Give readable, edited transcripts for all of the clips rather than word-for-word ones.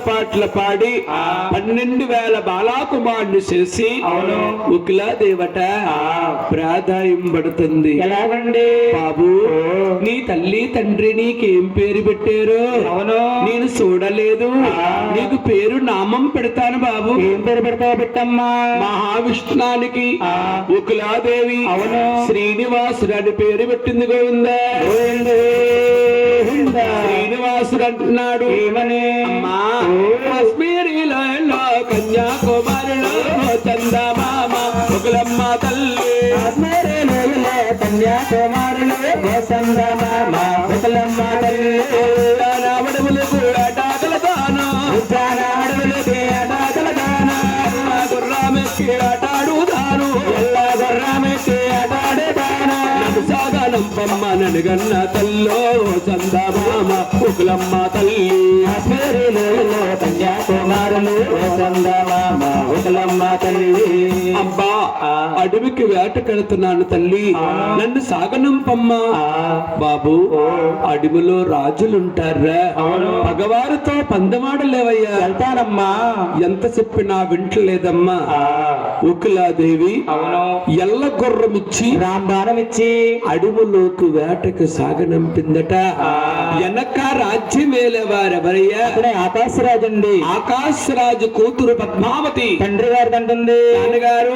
పాటలు పాడి 12,000 బాలాకుమారుని చేసి ఉకిలా దేవట ప్రాధాన్యం పడుతుంది. ఎలాగండి బాబు, నీ తల్లి తండ్రి నీకేం పేరు పెట్టారు? అవును, నేను చూడలేదు. నీకు పేరు నామం పెడతాను బాబు. ఏం పేరు పెడతావు? పెట్టమ్మా. మహావిష్ణానికి ఉకిలాదేవి అవును శ్రీనివాసుడు అని పేరు పెట్టింది. గోవిందా శ్రీనివాసుడు అంటున్నాడు ఏమని? అమ్మా, కాశ్మీరీలో కన్యాకుమారిలో చందమామ ఉకులమ్మ తల్లి. కాశ్మీరీలో కన్యాకుమారిలో చందమామ ఉకులమ్మ తల్లి. అడవులు కూడా టాకలతాను, అడవులకి అటాకలతాను. గుర్రామెక్కి ఆటాడుతాను, ఎల్లా గుర్రామెక్కి ఆటాడుతాను. సాగనంపమ్మ నడుగన్న తల్లో చందమామ ఉకులమ్మ తల్లి. కాశ్మీరీలో కన్యాకుమారులు చందమామ ఉకులమ్మ తల్లి. అబ్బా, అడవికి వేటకెళ్తున్నాను తల్లి, నన్ను సాగనంపమ్మ. బాబు, అడవిలో రాజులుంటారా? మగవారితో పందమాడలేవయ్యా. వెళ్తానమ్మా. ఎంత చెప్పినా వింటలేదమ్మా. ఉకులాదేవి ఎల్ల గుర్రమిచ్చి రాంబాణమిచ్చి అడవులోకి వేటకు సాగనంపిందట. వెనక రాజ్యం వేలేవారెవరయ్యా? ఆకాశరాజు అండి. ఆకాశరాజు కూతురు పద్మావతి తండ్రి గారు అంటుంది, నాన్నగారు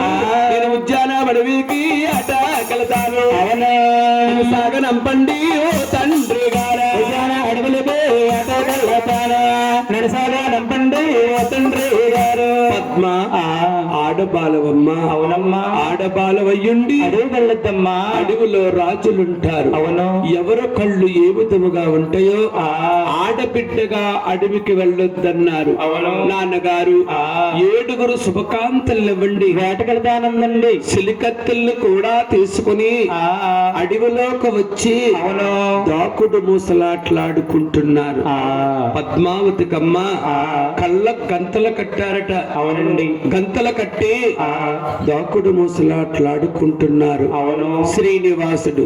నేను ఉద్యానవడివికి అటాకెళ్తాను, సాగనంపండి ఓ తండ్రి గారు. అడవులకి అటాకెళ్తాను, నేను సాగనంపండి ఓ తండ్రి గారు. పద్మ ఆడబాలవమ్మ. అవునమ్మా, ఆడబాలవయ్యుండి అడవి వెళ్ళొద్దమ్మా. అడవిలో రాజులుంటారు. అవును, ఎవరు కళ్ళు ఏ విధముగా ఉంటాయో ఆడబిడ్డగా అడవికి వెళ్ళొద్దన్నారు. నాన్నగారు 7 శుభకాంతల్నివ్వండి, వేటకెళ్తానందండి. సిలికత్తెల్ని కూడా తీసుకుని అడవిలోకి వచ్చి దాకుడు మూసలాట్లాడుకుంటున్నారు. పద్మావతి కమ్మ కళ్ళ గంతలు కట్టారట. అవునండి, గంతలు కట్టి దాకుడు మూసలాట్లాడుకుంటున్నారు. శ్రీనివాసుడు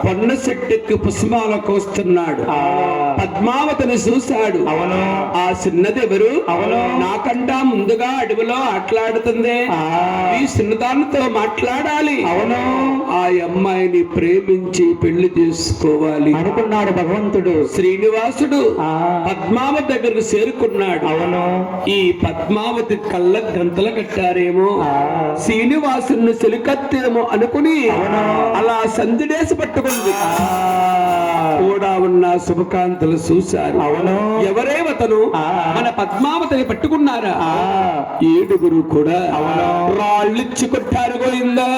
పొన్న చెట్టుకి పుష్పాల కోస్తున్నాడు. పద్మావతిని చూశాడు. ఆ చిన్నది ఎవరు? నాకంటా ముందుగా అడవిలో ఆటలాడుతుంది, ఈ చిన్నదానితో మాట్లాడాలి, ఆ అమ్మాయిని ప్రేమించి పెళ్లి చేసుకోవాలి అనుకున్నాడు భగవంతుడు. శ్రీనివాసుడు పద్మావతి దగ్గరకు చేరుకున్నాడు. ఈ పద్మావతి కళ్ళ గంతలు కట్టారేమో, శ్రీనివాసుని చెలికత్తేమో అనుకుని అలా సంధిడేసి పట్టుకుంది. కూడా ఉన్న శుభకాంతలు చూశారు. ఎవరేవతను మన పద్మావతిని పట్టుకున్నారా? 7 కూడా రాళ్ళిచ్చి కొట్టారు. గోయిందా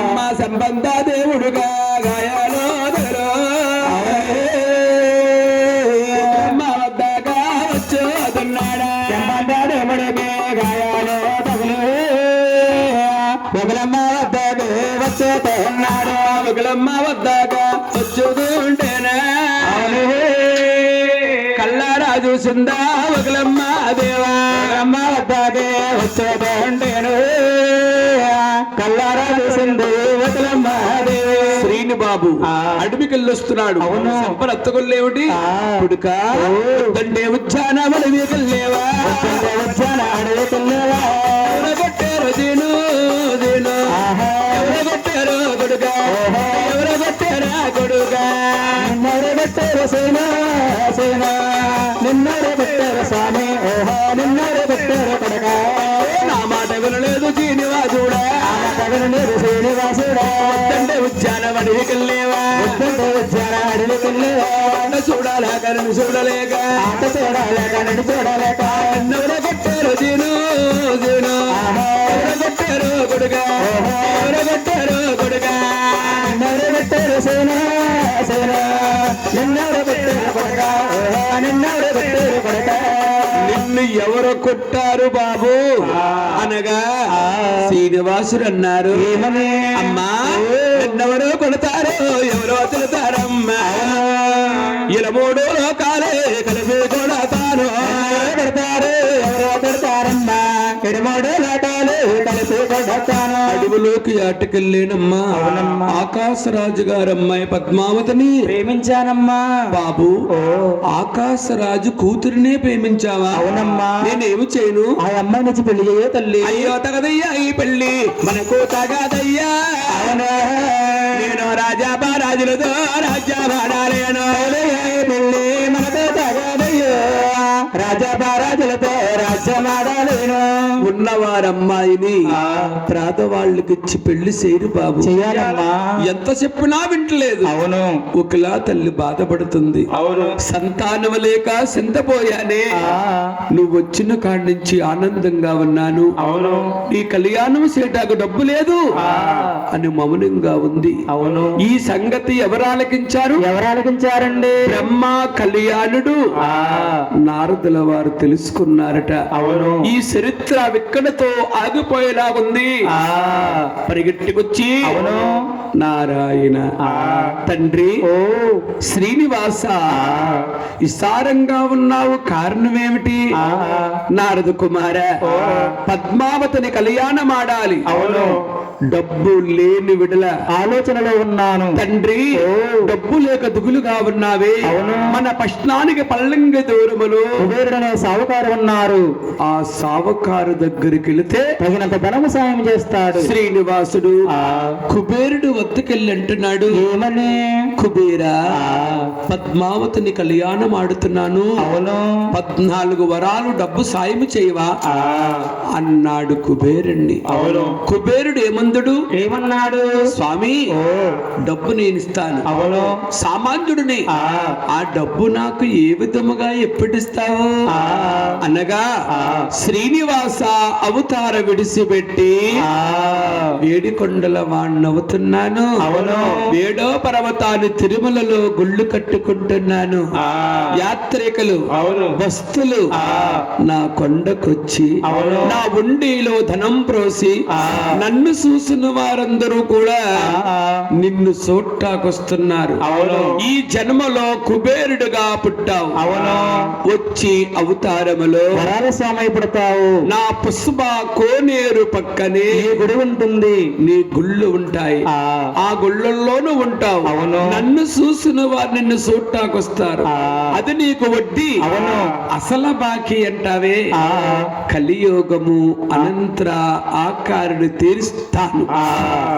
అమ్మ సంబంధ దేవుడుగా గాయాలో వద్దగా వచ్చోతున్నాడా? దేవుడికి గాయాలో తగులు ఒకలమ్మ వద్దకు వచ్చేతున్నాడు. ఒకలమ్మ వద్దగా వచ్చుకుంటేనే కల్లారా చూసిందా ఒకలమ్మ దేవా? అమ్మ వద్దకు వచ్చేటుంటేను కల్లారా చూసింది ఒకలమ్మ దేవి. శ్రీని బాబు అడవికెళ్ళొస్తున్నాడు. సంపరత్తగొల్లేమిటి పుడుక దండే ఉద్యానం అడవికెళ్ళేవా? అడవికెళ్ళేవా? కొట్టారు దీను దీను, ఎవరు కొట్టారు కొడుక? ఎవరు కొట్టారా కొడుక? నిన్నెవరు పెట్టారు సేనా సేనా, నిన్నెవరు పెట్టారు స్వామి, ఓహో నిన్నెవరు పెట్టారు కొడుక? నా మాట వినలేదు శ్రీనివాసుడా, లేదు శ్రీనివాసుడా. దండే ఉద్యానం అడవికెళ్ళేవా? ఉద్యాన అడవికెళ్ళేవా? చూడాలా కరణి చూడలేక, ఆట చూడలేక నన్ను చూడలేక, ఎవరు కొట్టారు దీను దీను, ఎవరు కొట్టారు కొడుక? ఎవరు కొట్టారు కొడుక? నిన్నెవరు పెట్టారు సేనా సేనా, నిన్నెవరు పెట్టారు కొడుక? ఓహో నిన్నెవరు పెట్టారు కొడుక? నిన్ను ఎవరు కొట్టారు బాబు అనగా శ్రీనివాసుడు అన్నారు, అమ్మా నిన్నెవరో కొడతారు, ఎవరో వదులుతారమ్మా, ఇలా 3 లోకాలే కలిపి కొడతారు. కొడతారు ఎవరో కొడతారమ్మా, 3 లోకాలు కలిపి కొడతాను. అడవులు వేటకు ఏటకెళ్ళేనమ్మా. అవునమ్మా. ఆకాశరాజు గారమ్మాయి పద్మావతిని ప్రేమించానమ్మా. బాబు, ఓ ఆకాశరాజు కూతురినే ప్రేమించావా? అవునమ్మా. నేనేమి చేయను? ఆ అమ్మాయి నుంచి పెళ్లి చేయే తల్లి. అయ్యో తగదయ్యా ఈ పెళ్లి మనకు తగదయ్యా. అవునా? నేను రాజాబారాజులతో రాజ్యమాడాలేను. పెళ్లి మనతో తగదయ్యో, రాజాబారాజులతో రాజ్యమాడాలేను. ఉన్నవారమ్మాయిని పేదవాళ్ళకిచ్చి పెళ్లి చేయరు బాబు. చెయ్యాలమ్మా. ఎంత చెప్పినా వింటలేదు. అవును. ఒకలా తల్లి బాధపడుతుంది. అవును. సంతానం లేక చింతపోయానే. ఆ, నువ్వు వచ్చిన కాడి నుంచి ఆనందంగా ఉన్నాను. అవును. ఈ కళ్యాణం చేయటానికి డబ్బు లేదు ఆ, అని మౌనంగా ఉంది. అవును. ఈ సంగతి ఎవరు ఆలకించారు? ఎవరు ఆలకించారండి? బ్రహ్మ కళ్యాణుడు ఆ, నారదుల వారు తెలుసుకున్నారట. అవును. ఈ చరిత్ర విక్కడతో ఆగిపోయేలా ఉంది. ఆ, పరిగెట్టుకొచ్చి అవును. నారాయణ ఆ, తండ్రి ఓ శ్రీనివాస, విస్తారంగా ఉన్నావు, కారణమేమిటి? ఆ, నారద కుమార, ఓ పద్మావతిని కళ్యాణమాడాలి. అవును. డబ్బు లేని విడల ఆలోచనలో ఉన్నాను తండ్రి. ఓ డబ్బు లేక దిగులుగా ఉన్నావే. అవును. మన పట్టణానికి పల్లంగ దూరములో కుబేరుడనే సావుకారు ఉన్నారు. ఆ సావకారు దగ్గరికి వెళితే తగినంత ధనము సాయం చేస్తాడు. శ్రీనివాసుడు ఆ, కుబేరుడు వద్దకెళ్ళి అంటున్నాడు, ఏమని? కుబేరా, ఆ, పద్మావతిని కళ్యాణం ఆడుతున్నాను. అవును. 14 వరాలు డబ్బు సాయం చేయవా ఆ, అన్నాడు కుబేరుణ్ణి. అవును. కుబేరుడు ఏమందుడు? ఏమన్నాడు? స్వామి, ఓ డబ్బు నేను ఇస్తాను. అవును. సామాన్యుడిని. ఆ, ఆ డబ్బు నాకు ఏ విధముగా ఎప్పుడిస్తావు ఆ, అనగా, ఆ, శ్రీనివాస అవతార విడిసిపెట్టి ఆ, వేడికొండల వాణ్ణవుతున్నాను. అవును. వేడో పర్వతాన్ని తిరుమలలో గుళ్ళు కట్టుకుంటున్నాను. ఆ, యాత్రికులు, అవును. భక్తులు ఆ, నా కొండకొచ్చి అవును. నా ఉండిలో ధనం ప్రోసి ఆ, నన్ను చూసిన వారందరూ కూడా ఆ, నిన్ను చూట్టాకొస్తున్నారు. అవును. ఈ జన్మలో కుబేరుడుగా పుట్టావు. అవును. వచ్చి అవతారములో వరాల స్వామి పుడతావు. నా పుష్ప కోనేరు పక్కనే నీ గుడి ఉంటుంది. నీ గుళ్ళు ఉంటాయి. ఆ, ఆ గుళ్ళల్లోనూ ఉంటావు. అవును. నన్ను చూసిన వారు నిన్ను చూట్టాకొస్తారు. ఆ, అది నీకు వడ్డీ. అవును. అసలు బాకీ అంటావే. ఆ, కలియోగము అనంతర ఆకారుని తీరుస్తాను. ఆ,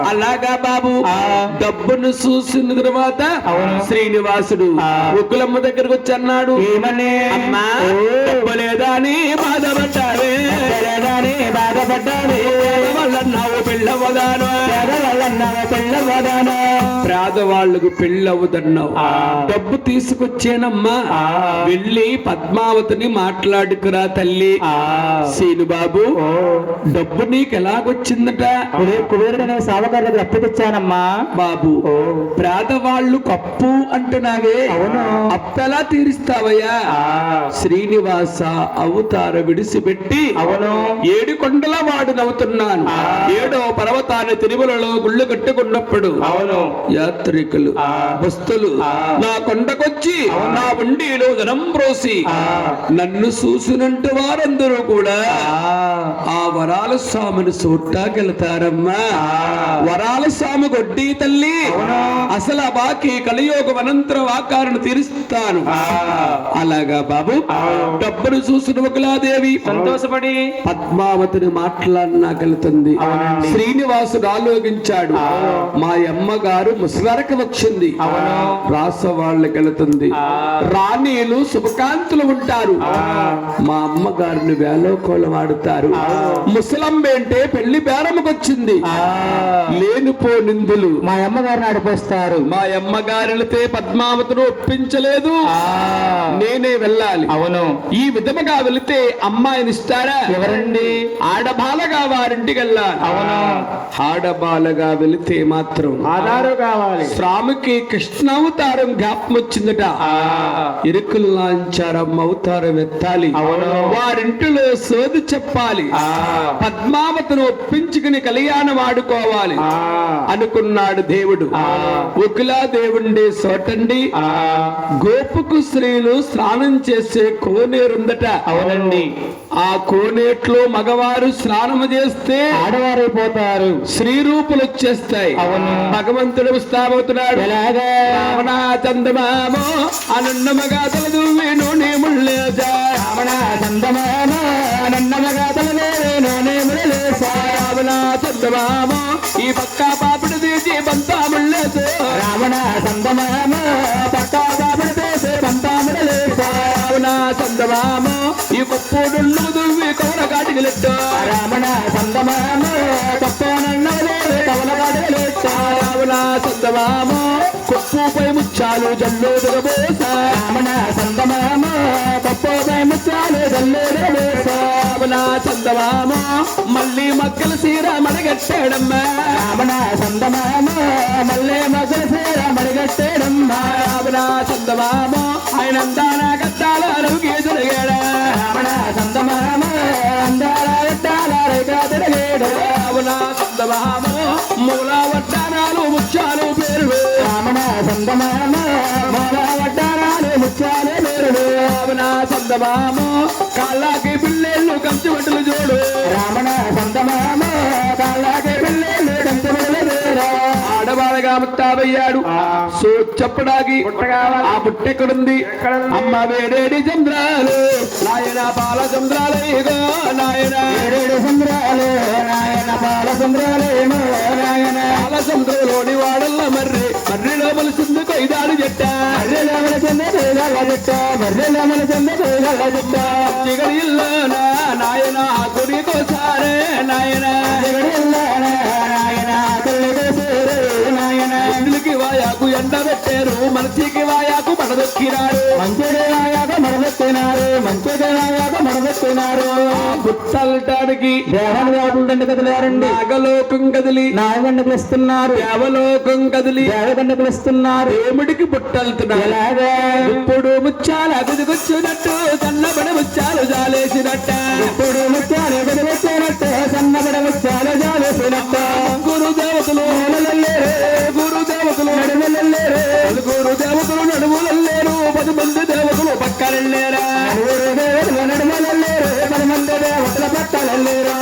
అలాగా బాబు. ఆ, డబ్బును చూసిన తర్వాత అవును. శ్రీనివాసుడు ఆ, ఉగ్గులమ్మ దగ్గరకు వచ్చి అన్నాడు, ఏమని? అమ్మా, ఓ, డబ్బు లేదా అని బాధపడ్డావే. పేదవాడని బాధపడ్డాడు. వాళ్ళన్నావు పెళ్ళవదాను. పేదవాళ్ళన్నావు పిల్లవాడాను. పేదవాళ్లకు పెళ్ళవుదన్నావు. ఆ, డబ్బు తీసుకొచ్చేనమ్మా. ఆ, వెళ్ళి పద్మావతిని మాట్లాడుకురా తల్లి. ఆ, సీనుబాబు, ఓ డబ్బు నీకు ఎలాగొచ్చిందట? కుబేరుడనే సావుకారు దగ్గర అప్పు తెచ్చానమ్మా. బాబు, ఓ పేదవాళ్ళు కప్పు అంటున్నావే. అవును. అప్పెలా తీరుస్తావయ్యా? ఆ, శ్రీనివాస అవతార విడిసిపెట్టి అవును. 7 కొండల వాడు నవ్వుతున్నాను. ఆ, 7వ పర్వతాన్ని తిరుమలలో గుళ్ళు కట్టుకున్నప్పుడు అవును. యాత్రికులు, ఆ, భక్తులు ఆ, నా కొండకొచ్చి నా ఉండిలో ధనం ప్రోసి ఆ, నన్ను చూసినంటు వారందరూ కూడా ఆ వరాల స్వామిని చూట్టాకెళ్తారమ్మా. వరాల స్వామి గొడ్డి తల్లి. అవును. అసలు ఆ బాకీ కలియోగం అనంతర ఆకారను తీరుస్తాను. ఆ, అలాగా బాబు. అవును. డబ్బును చూసిన ఒకలాదేవి సంతోషపడి పద్మావతిని మాట్లాడనాకెళ్తుంది. అవునండి. శ్రీనివాసుడు ఆలోచించాడు, అవును. మా అమ్మగారు ముసలరకు వచ్చింది. అవును. రాస వాళ్ళకి వెళుతుంది. ఆ, రాణీలు శుభకాంతులు ఉంటారు. మా అమ్మగారిని వేలోకోలం ఆడుతారు. ముసలమ్మ అంటే పెళ్లి బేరముకొచ్చింది. ఆ, లేనిపో నిందులు మా అమ్మగారిని ఆడిపోస్తారు. మా అమ్మగారితే పద్మావతిని ఒప్పించలేదు. ఆ, నేనే వెళ్ళాలి. అవును. ఈ విధముగా వెళితే అమ్మాయిని ఇస్తారా? ఎవరండి? ఆడబాలగా వారింటికి వెళ్ళాలి. అవును. ఆడబాలగా వెళితే మాత్రం ఆధారుగా రావాలి. స్వామికి కృష్ణ అవతారం జ్ఞాపం వచ్చిందట. ఇరుకులు లాంచారం అవతారం ఎత్తాలి. అవును. వారింటిలో సోది చెప్పాలి. పద్మావతిని ఒప్పించుకుని కళ్యాణం ఆడుకోవాలి అనుకున్నాడు దేవుడు. ఒకులా దేవుండే చోటండి గోపుకు స్త్రీలు స్నానం చేసే కోనేరుందట. అవునండి. ఆ కోనేట్లో మగవారు స్నానము చేస్తే ఆడవారైపోతారు, స్త్రీ రూపులు వచ్చేస్తాయి. అవును. భగవంతుడు ఉస్తాబోతున్నాడు. ఎలాగా? రావణ చందమామో అనున్న మగాతలు దువ్వేను నే ముళ్ళేసా. రావణ చందమామ నన్నమగా తలవేను నే ముళ్ళేసా. రావణ చందమామో ఈ పక్క పాపిడి తీసి బంతా ముళ్ళేసా. రావణ చందమామ పక్కా బాబుడు చేసే పంతాముడలేసా. రావణ చందమామో ఈ కుప్పుడు దువ్వి కౌన కాటికి లెట్టు. రావణ చందమామ తప్పనన్నవలే కవలగాడలేసా. రావణ చందమామో కుప్పుపై ముచ్చాలు జల్లు దిగబోసా. రావణ చందమామ తప్పపై ముత్యాలు జల్లేసా. రావణ చందమామో మళ్ళీ మక్కల సీర మడగట్టాడమ్మా. రావణ చందమామ మల్లె మగ సేర మడిగట్టేడమ్మా. రావణ చందమామో ఆయన అందాన గద్దాల అరుగే తిరిగాడా. రావణ చందమామ అందాల గట్టాల రేగా తిరిగేడు. రావణ చందమామో మూల వడ్డానాలు ముత్యాలు పేరు. రావణ చందమామ మూల వడ్డారాలు ముత్యాలు పేరుడు. రావణ చందమామో కాళ్ళకి పిల్లలు కంచి బట్టలు చూడు. రావణ చందమామ కాళ్ళకి పిల్లలు కంచెలు వేరు. ఆడవాళ్ళగా ముత్తాబయ్యాడు. సో చెప్పడానికి ఆ బుట్టెక్కడుంది. అమ్మ వేరేడి చంద్రాలు నాయన పాల చంద్రాలు ఇగో నాయన. ఏడేడు సంద్రాలు నాయన పాల సంద్రాలేమో నాయన. పాల సముద్రంలోని వాడల్ల మర్రిలో మలిసింది కొయ్యాడు చెట్ట. మర్రెలమల చెంద పేగల చెట్ట, మర్రెలమల చెంద పేగల చెట్ట. చిగడిల్లోనా నాయన గురి కోసారే నాయన. నాయన తల్లికి సేరే నాయన. ఇందులకి వాయాకు ఎండ పెట్టారు, మనిషికి వాయాకు పడదొక్కినాడు. మంచిది వాయాక మడబెట్టినారు, మంచిది వాయాక మడబెట్టినారు. పుట్టలటానికి దేవాన్ని కాకుండా కదిలారండి. నాగలోకం కదిలి నాగండ పిలుస్తున్నారు, దేవలోకం కదిలి దేవగండ పిలుస్తున్నారు. దేవుడికి పుట్టలుతున్నారు. ఎలాగా? ఇప్పుడు ముచ్చాలు అగదిగొచ్చినట్టు సన్నబడి ముచ్చాలు జాలేసినట్ట. ఇప్పుడు ముత్యాలు ఎదురువచ్చినట్టు సన్నబడ ముత్యాలు జాలేసినట్టు. గురు దేవతలు గురు దేవతలు నడుములు నడుములల్లేరు. 10 మంది దేవతలు పక్కనల్లేరా. నడుములు దేవతలు నడుములల్లేరు, 10 మంది దేవతల పక్కనల్లేరా.